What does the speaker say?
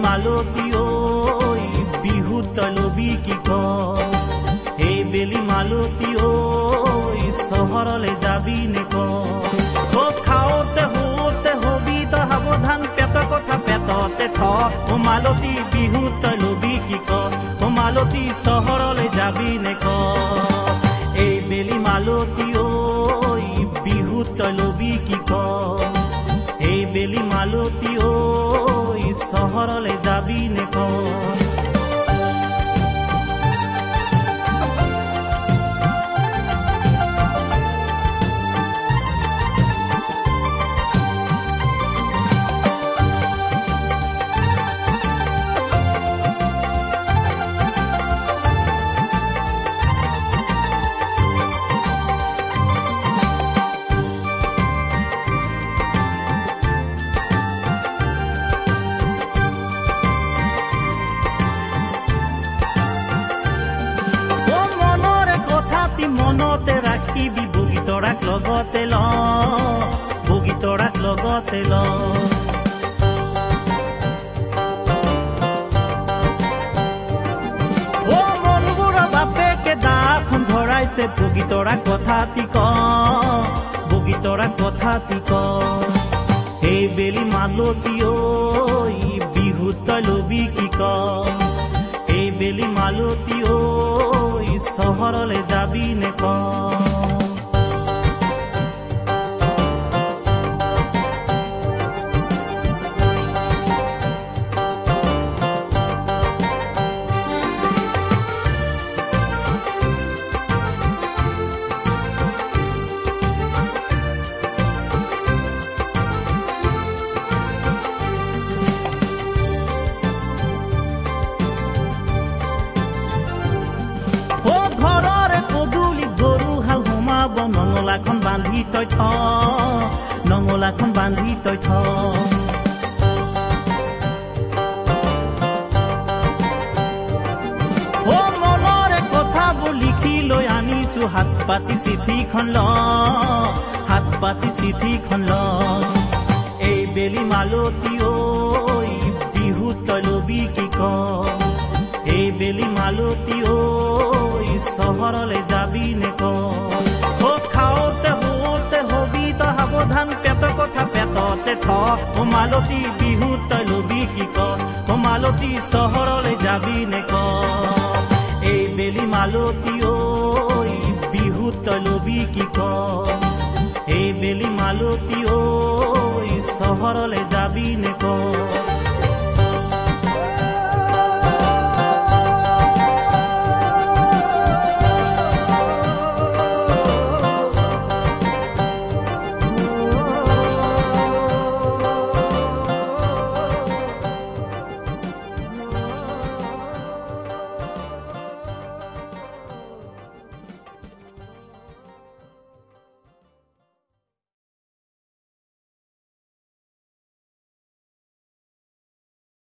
মালতী ঐ বিহুত তই লবি কি ক এই বেলি মালতী ঐ চহৰলৈ যাবি নে ক খাওঁতে হওঁতে হবি তই সাৱধান পেটৰ কথা পেটতে থ মালতী বিহুত তই লবি কি ক মালতী চহৰলৈ যাবি নে ক এই বেলি মালতী ঐ বিহুত তই লবি কি ক এই বেলি মালতী ঐ চহৰলৈ যাবি নে ক মনতে ৰাখিবি বগীতৰাক লগতে ল বগীতৰাক লগতে ল মনবোৰৰ বাপেকে দাখন ধৰাইছে বগীতৰাক কথাটি ক বগীতৰাক কথাটি ক এই বেলি মালতী ঐ বিহুত তই লবি কি ক এই বেলি মালতী ঐ চহৰলৈ যাবি নে ক নঙলাখন বান্ধি তই থ নঙলাখন বান্ধি তই থ মনৰে কথাবোৰ লিখি লৈ আনিছো হাত পাতি চিঠিখন ল হাত পাতি চিঠিখন ল এই বেলি মালতী ঐ বিহুত তই লবি কি ক এই বেলি মালতী ঐ চহৰলৈ যাবি নে ক খাওঁতে হওঁতে হবি তই সাৱধান পেটৰ কথা পেটতে থ মালতী বিহুত তই লবি কি ক মালতী চহৰলৈ যাবি নে ক এই বেলি মালতী ঐ বিহুত তই লবি কি ক এই বেলি মালতী ঐ চহৰলৈ যাবি নে ক